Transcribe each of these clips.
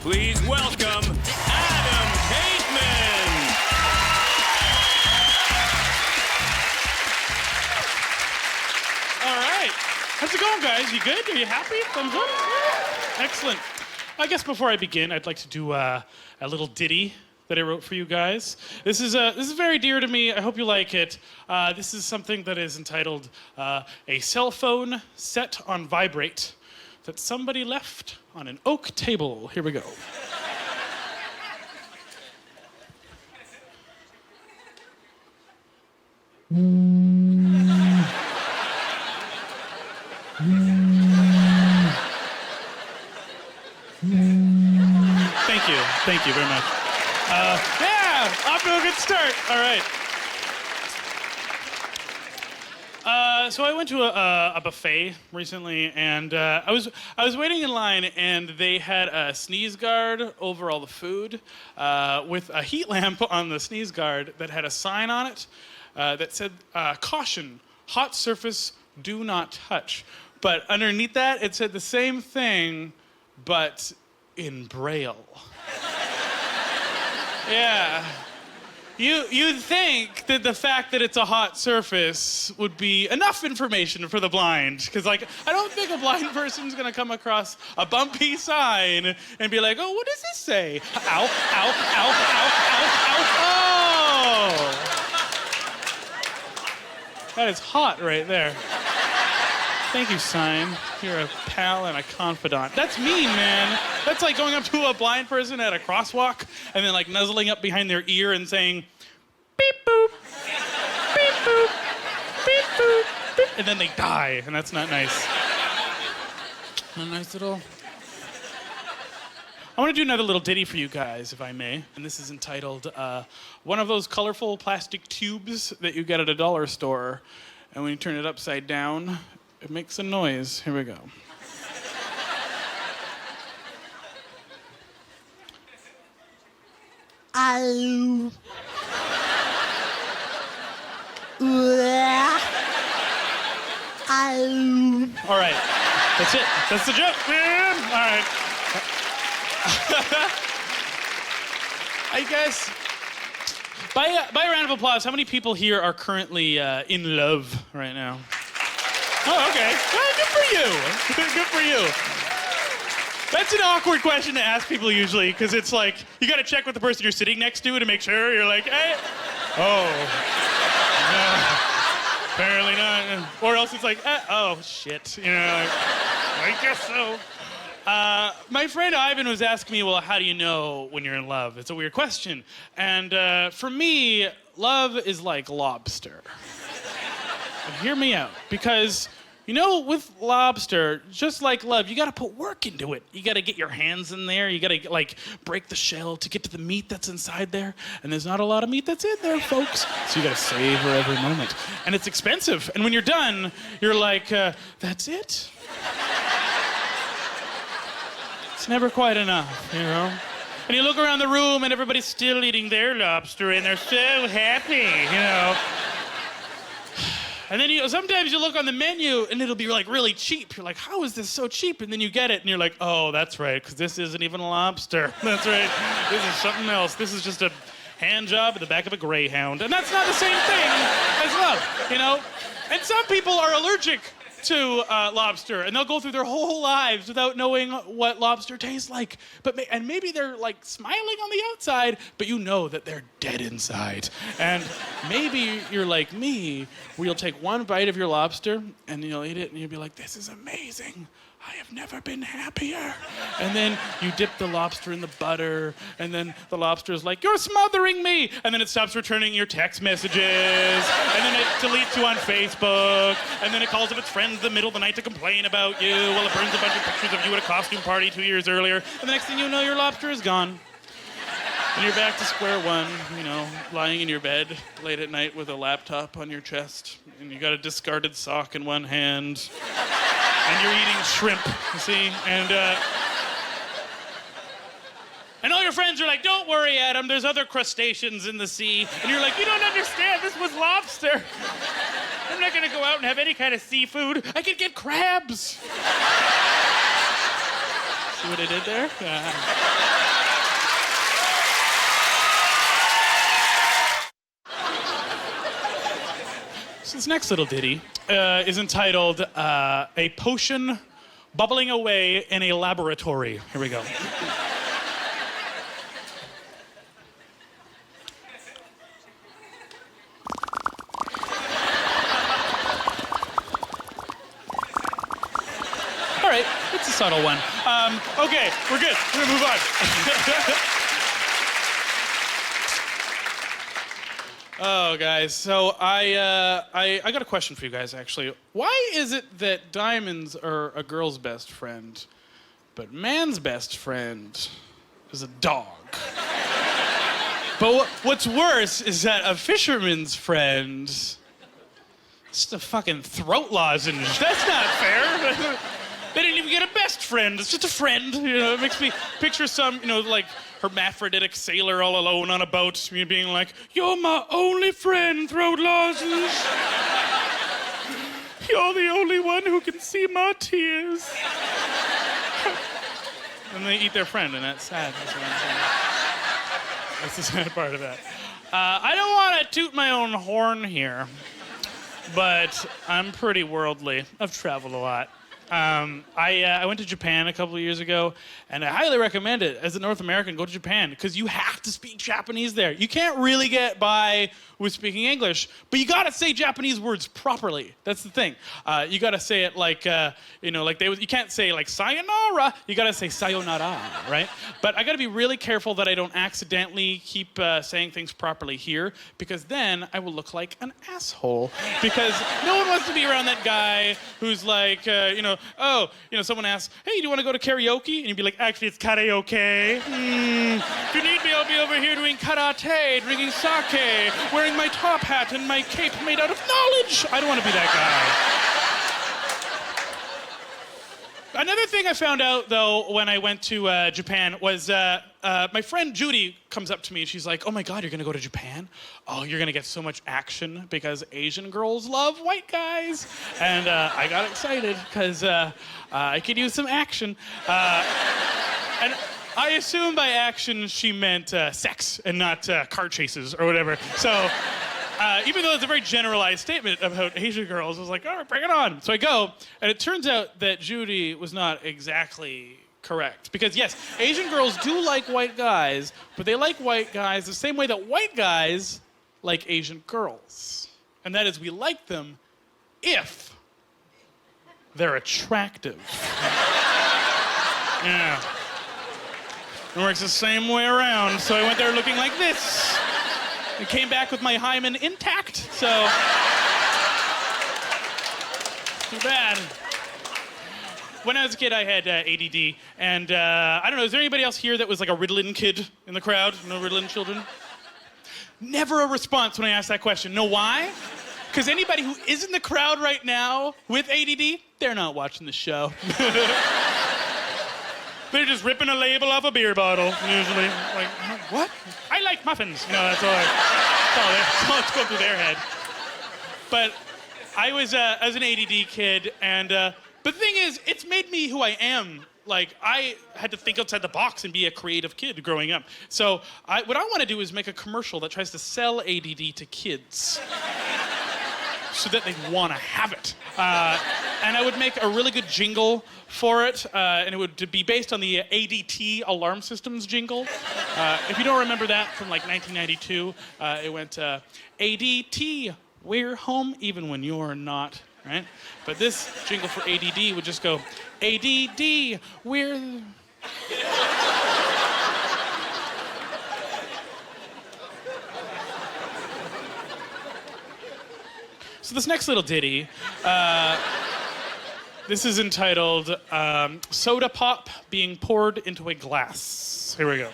Please welcome Adam Pateman. All right. How's it going, guys? You good? Are you happy? Thumbs up? Excellent. I guess before I begin, I'd like to do a little ditty that I wrote for you guys. This is very dear to me. I hope you like it. This is something that is entitled A Cell Phone Set on Vibrate That Somebody Left on an Oak Table. Here we go. Thank you very much. Yeah, off to a good start. All right. So I went to a buffet recently, and I was waiting in line, and they had a sneeze guard over all the food with a heat lamp on the sneeze guard that had a sign on it that said, "Caution, hot surface, do not touch." But underneath that, it said the same thing, but in Braille. Yeah. You'd think that the fact that it's a hot surface would be enough information for the blind. Because, I don't think a blind person's going to come across a bumpy sign and be like, oh, what does this say? Ow, ow, ow, ow, ow, ow. Oh. That is hot right there. Thank you, sign. You're a pal and a confidant. That's mean, man. That's like going up to a blind person at a crosswalk and then nuzzling up behind their ear and saying, beep boop, beep boop, beep boop, beep, and then they die, and that's not nice. A nice little... I want to do another little ditty for you guys, if I may. And this is entitled, one of those colorful plastic tubes that you get at a dollar store. And when you turn it upside down, it makes a noise. Here we go. Ow. Ow. All right. That's it. That's the joke, man. All right. I guess, by a round of applause, how many people here are currently in love right now? Oh, okay. Well, good for you. Good for you. That's an awkward question to ask people usually, because it's like, you gotta check with the person you're sitting next to make sure. You're like, hey. Oh. No. Apparently not. Or else it's like, oh, shit. You know, I guess so. My friend Ivan was asking me, well, how do you know when you're in love? It's a weird question. And for me, love is like lobster. But hear me out, because, with lobster, just like love, you gotta put work into it. You gotta get your hands in there. You gotta, break the shell to get to the meat that's inside there. And there's not a lot of meat that's in there, folks. So you gotta savor every moment. And it's expensive. And when you're done, you're like, that's it? It's never quite enough, And you look around the room and everybody's still eating their lobster and they're so happy, And then sometimes you look on the menu and it'll be really cheap. You're like, how is this so cheap? And then you get it and you're like, oh, that's right, because this isn't even a lobster. That's right, this is something else. This is just a hand job at the back of a Greyhound. And that's not the same thing as love, And some people are allergic to lobster, and they'll go through their whole lives without knowing what lobster tastes like. And maybe they're smiling on the outside, but you know that they're dead inside. And maybe you're like me, where you'll take one bite of your lobster and you'll eat it and you'll be like, this is amazing. I have never been happier. And then you dip the lobster in the butter, and then the lobster is like, you're smothering me. And then it stops returning your text messages, and then it deletes you on Facebook, and then it calls up its friends in the middle of the night to complain about you while it burns a bunch of pictures of you at a costume party 2 years earlier. And the next thing you know, your lobster is gone. And you're back to square one, lying in your bed late at night with a laptop on your chest, and you got a discarded sock in one hand. And you're eating shrimp, you see? And all your friends are like, don't worry, Adam, there's other crustaceans in the sea. And you're like, you don't understand, this was lobster. I'm not gonna go out and have any kind of seafood. I could get crabs. See what I did there? So this next little ditty is entitled A Potion Bubbling Away in a Laboratory. Here we go. All right, it's a subtle one. Okay, we're good. We're gonna move on. Oh, guys, so I got a question for you guys, actually. Why is it that diamonds are a girl's best friend, but man's best friend is a dog? But what's worse is that a fisherman's friend is just a fucking throat lozenge. That's not fair. They didn't even get a best friend. It's just a friend. You know, it makes me picture some, like hermaphroditic sailor all alone on a boat, me being like, "You're my only friend, throat lozenge. You're the only one who can see my tears." And they eat their friend, and that's sad. That's what I'm saying. That's the sad part of that. I don't want to toot my own horn here, but I'm pretty worldly. I've traveled a lot. I went to Japan a couple of years ago, and I highly recommend it. As a North American, go to Japan, because you have to speak Japanese there. You can't really get by with speaking English, but you gotta say Japanese words properly. That's the thing. You gotta say it like, you can't say like sayonara, you gotta say sayonara, right? But I gotta be really careful that I don't accidentally keep saying things properly here, because then I will look like an asshole. Because no one wants to be around that guy who's like, someone asks, "Hey, do you want to go to karaoke?" And you'd be like, "Actually, it's karaoke. If you need me, I'll be over here doing karate, drinking sake, wearing my top hat and my cape made out of knowledge." I don't want to be that guy. Another thing I found out, though, when I went to Japan was my friend Judy comes up to me and she's like, "Oh my God, you're gonna go to Japan? Oh, you're gonna get so much action because Asian girls love white guys." And I got excited because I could use some action. And I assume by action she meant sex and not car chases or whatever. So even though it's a very generalized statement about Asian girls, I was like, all right, bring it on. So I go, and it turns out that Judy was not exactly correct. Because yes, Asian girls do like white guys, but they like white guys the same way that white guys like Asian girls. And that is, we like them if they're attractive. Yeah. It works the same way around. So I went there looking like this. I came back with my hymen intact, so too bad. When I was a kid, I had ADD, and I don't know, is there anybody else here that was like a Ritalin kid in the crowd? No Ritalin children? Never a response when I asked that question. Know why? Because anybody who is in the crowd right now with ADD, they're not watching the show. They're just ripping a label off a beer bottle, usually. Like, what? I like muffins. That's all going through their head. But I was an ADD kid, and but the thing is, it's made me who I am. Like, I had to think outside the box and be a creative kid growing up. So what I want to do is make a commercial that tries to sell ADD to kids so that they want to have it. And I would make a really good jingle for it, and it would be based on the ADT alarm systems jingle. If you don't remember that from like 1992, it went ADT, we're home even when you're not, right? But this jingle for ADD would just go, ADD, we're... So this next little ditty, this is entitled Soda Pop Being Poured into a Glass. Here we go.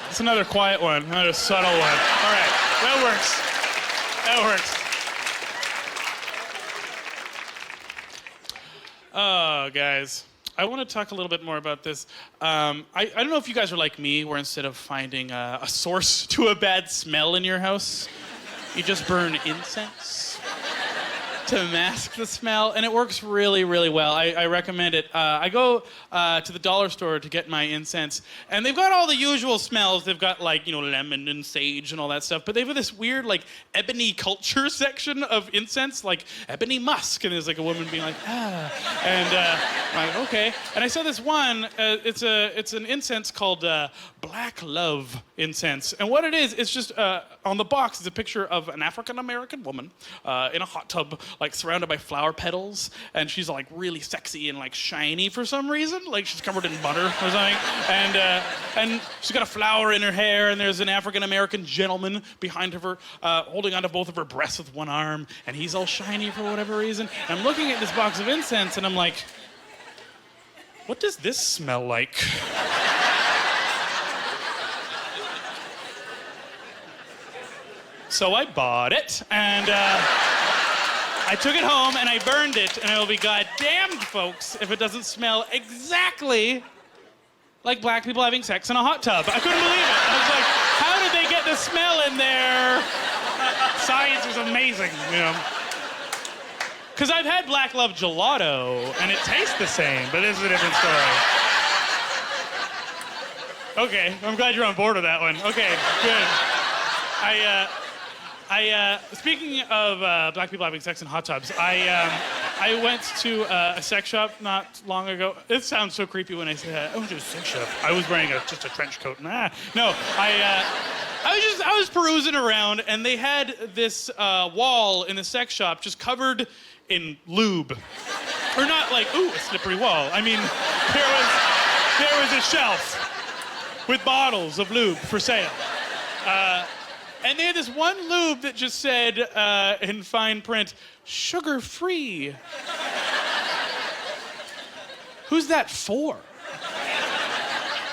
It's another quiet one, another subtle one. All right, that works. That works. Oh, guys. I want to talk a little bit more about this. I don't know if you guys are like me, where instead of finding a source to a bad smell in your house, you just burn incense to mask the smell, and it works really, really well. I recommend it. I go to the dollar store to get my incense, and they've got all the usual smells. They've got, like, you know, lemon and sage and all that stuff, but they've got this weird, like, ebony culture section of incense, like ebony musk, and there's, like, a woman being like, ah, and I'm like, okay. And I saw this one, it's an incense called Black Love incense, and what it is, it's just, on the box is a picture of an African-American woman in a hot tub, like surrounded by flower petals, and she's like really sexy and like shiny for some reason, like she's covered in butter or something, and she's got a flower in her hair, and there's an African-American gentleman behind her holding onto both of her breasts with one arm, and he's all shiny for whatever reason. And I'm looking at this box of incense, and I'm like, what does this smell like? So I bought it, and I took it home, and I burned it, and it'll be goddamned, folks, if it doesn't smell exactly like black people having sex in a hot tub. I couldn't believe it. I was like, how did they get the smell in there? Science is amazing, you know. Because I've had Black Love gelato, and it tastes the same, but this is a different story. Okay, I'm glad you're on board with that one. Okay, good. Speaking of black people having sex in hot tubs, I went to a sex shop not long ago. It sounds so creepy when I say that. I went to a sex shop. I was wearing just a trench coat. No, I was perusing around, and they had this wall in the sex shop just covered in lube. Or not like, ooh, a slippery wall. I mean, there was a shelf with bottles of lube for sale. And they had this one lube that just said, in fine print, sugar-free. Who's that for?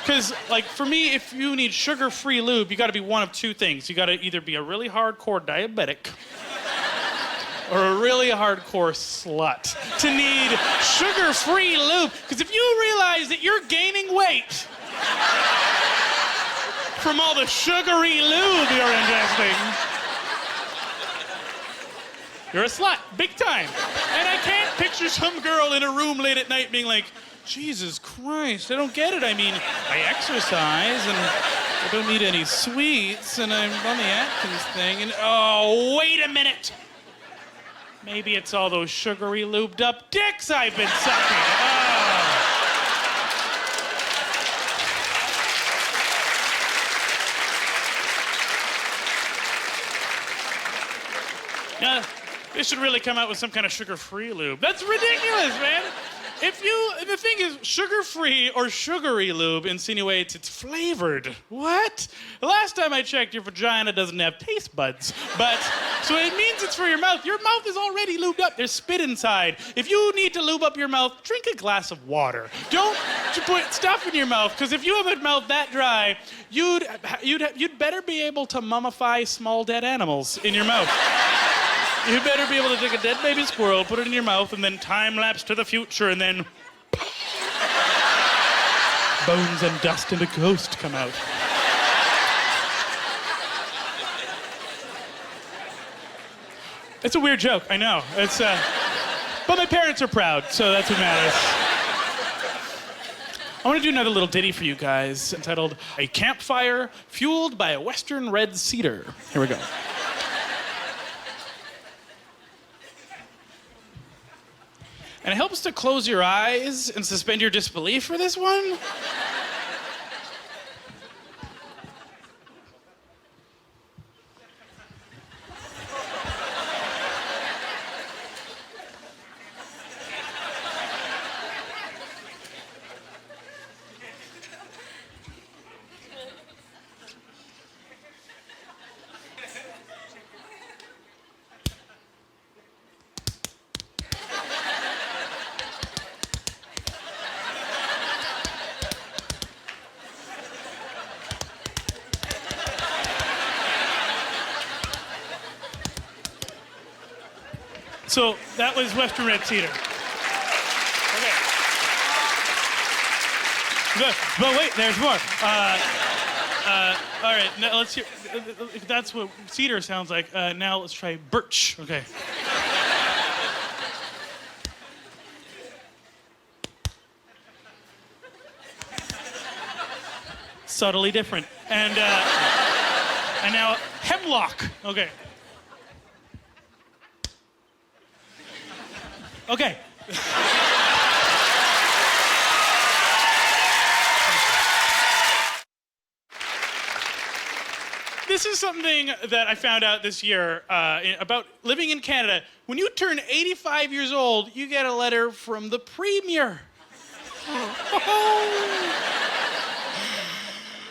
Because, like, for me, if you need sugar-free lube, you gotta be one of two things. You gotta either be a really hardcore diabetic or a really hardcore slut to need sugar-free lube. Because if you realize that you're gaining weight from all the sugary lube you're ingesting, you're a slut, big time. And I can't picture some girl in a room late at night being like, Jesus Christ, I don't get it. I mean, I exercise and I don't need any sweets and I'm on the Atkins thing and, oh, wait a minute. Maybe it's all those sugary lubed up dicks I've been sucking. Oh. Now, they should really come out with some kind of sugar-free lube. That's ridiculous, man. The thing is, sugar-free or sugary lube insinuates it's flavored. What? The last time I checked, your vagina doesn't have taste buds. So it means it's for your mouth. Your mouth is already lubed up. There's spit inside. If you need to lube up your mouth, drink a glass of water. Don't put stuff in your mouth, because if you have a mouth that dry, you'd better be able to mummify small dead animals in your mouth. You better be able to take a dead baby squirrel, put it in your mouth, and then time-lapse to the future, and then bones and dust and a ghost come out. It's a weird joke, I know. But my parents are proud, so that's what matters. I want to do another little ditty for you guys entitled A Campfire Fueled by a Western Red Cedar. Here we go. And it helps to close your eyes and suspend your disbelief for this one. So that was Western Red Cedar. Okay. But wait, there's more. All right, now let's hear. That's what cedar sounds like. Now let's try birch. Okay. Subtly different. And now hemlock. Okay. Okay. This is something that I found out this year about living in Canada. When you turn 85 years old, you get a letter from the Premier.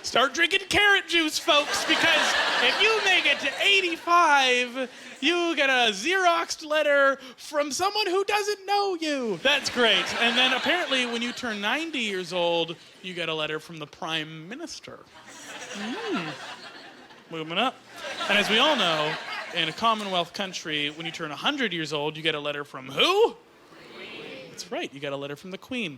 Start drinking carrot juice, folks, because if you make it to 85, you get a Xeroxed letter from someone who doesn't know you. That's great. And then apparently when you turn 90 years old, you get a letter from the Prime Minister. Moving up. And as we all know, in a Commonwealth country, when you turn 100 years old, you get a letter from who? Queen. That's right, you get a letter from the Queen.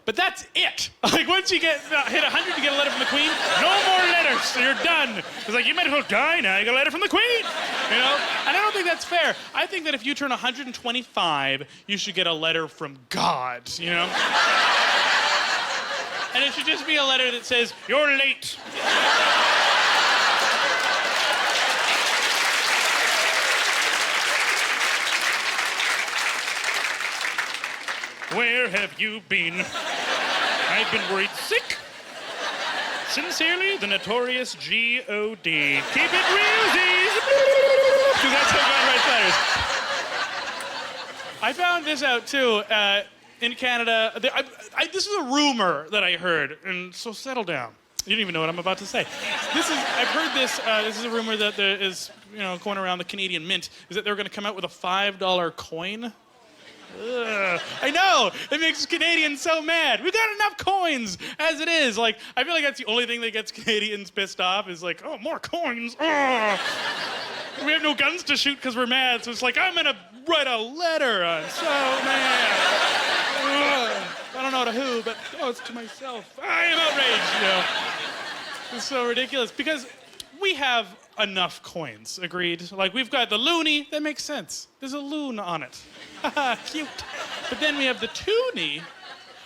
But that's it. Like, once you get hit 100, you get a letter from the Queen. No more letters. You're done. It's like, you might as well die now. You got a letter from the Queen. You know? And I don't think that's fair. I think that if you turn 125, you should get a letter from God, you know? And it should just be a letter that says, you're late. Where have you been? I've been worried sick. Sincerely, the notorious G.O.D. Keep it real, because that's how God writes letters. I found this out, too. In Canada, this is a rumor that I heard, and so settle down. You don't even know what I'm about to say. I've heard this, this is a rumor that there is, going around the Canadian Mint, is that they're going to come out with a $5 coin. Ugh. I know! It makes Canadians so mad. We got enough coins as it is. Like, I feel like that's the only thing that gets Canadians pissed off is like, oh, more coins. Ugh. We have no guns to shoot because we're mad, so it's like, I'm gonna write a letter. I'm so mad. Ugh. I don't know to who, but it's to myself. I am outraged, It's so ridiculous because we have enough coins, agreed? Like, we've got the loonie, that makes sense. There's a loon on it. Haha, cute. But then we have the toonie,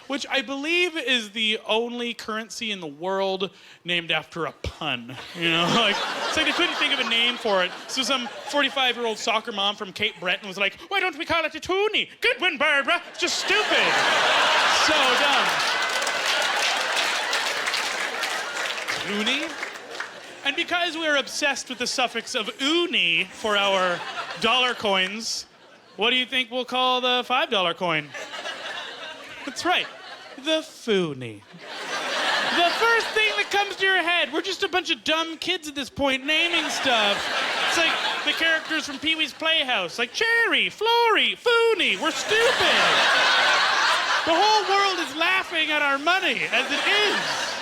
which I believe is the only currency in the world named after a pun. It's like they couldn't think of a name for it. So some 45-year-old soccer mom from Cape Breton was like, why don't we call it a toonie? Good one, Barbara. It's just stupid. So dumb. Toonie? And because we're obsessed with the suffix of uni for our dollar coins, what do you think we'll call the $5 coin? That's right, the foonie. The first thing that comes to your head. We're just a bunch of dumb kids at this point naming stuff. It's like the characters from Pee-wee's Playhouse, like Cherry, Flory, Foonie. We're stupid. The whole world is laughing at our money as it is.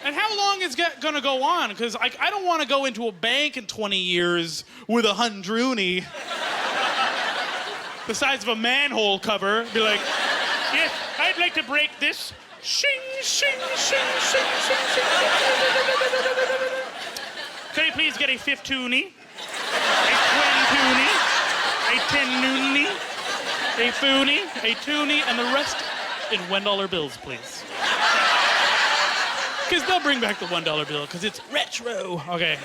And how long is gonna go on? Because I don't want to go into a bank in 20 years with a hundroonie the size of a manhole cover. Be like, yes, I'd like to break this. Shing, shing, shing, shing, shing, shing. Can I please get a 5th toonie, a 20 toonie, a 10 noonie, a foonie, a toonie, and the rest in $1 bills, please. Because they'll bring back the $1 bill, because it's retro. Okay.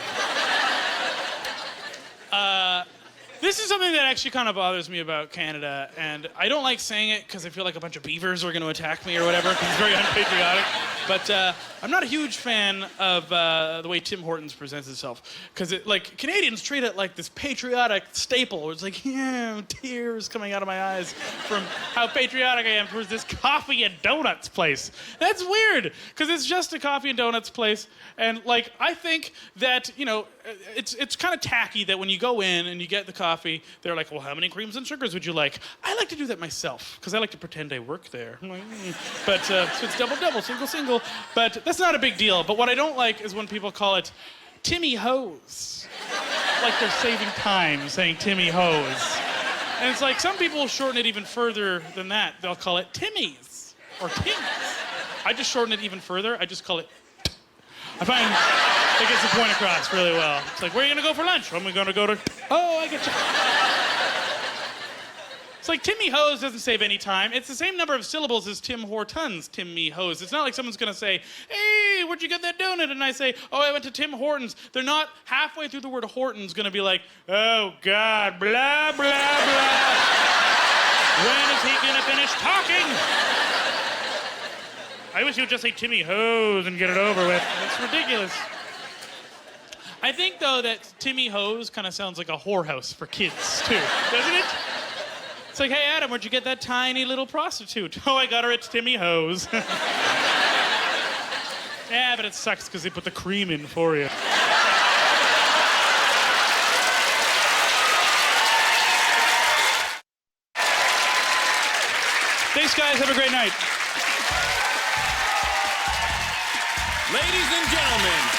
This is something that actually kind of bothers me about Canada, and I don't like saying it because I feel like a bunch of beavers are going to attack me or whatever, because it's very unpatriotic. But I'm not a huge fan of the way Tim Hortons presents himself, because Canadians treat it like this patriotic staple. It's like, yeah, tears coming out of my eyes from how patriotic I am towards this coffee and donuts place. That's weird, because it's just a coffee and donuts place, and I think that it's kind of tacky that when you go in and you get the coffee, they're like, well, how many creams and sugars would you like? I like to do that myself, because I like to pretend I work there. I'm like, But so it's double, single. But that's not a big deal. But what I don't like is when people call it Timmy Hose. Like they're saving time saying Timmy Hose. And it's like, some people shorten it even further than that. They'll call it Timmy's or Timmy's. I just shorten it even further. I just call it I find it gets the point across really well. It's like, where are you gonna go for lunch? I'm gonna go to... Oh, I get you. It's like Timmy Hose doesn't save any time. It's the same number of syllables as Tim Hortons, Timmy Hose. It's not like someone's gonna say, hey, where'd you get that donut? And I say, oh, I went to Tim Hortons. They're not halfway through the word Hortons gonna be like, oh, God, blah, blah, blah. When is he gonna finish talking? I wish he would just say Timmy Hose and get it over with. It's ridiculous. I think, though, that Timmy Hose kind of sounds like a whorehouse for kids, too, doesn't it? It's like, hey, Adam, where'd you get that tiny little prostitute? Oh, I got her at Timmy Hose. Yeah, but it sucks because they put the cream in for you. Thanks, guys. Have a great night. Ladies and gentlemen,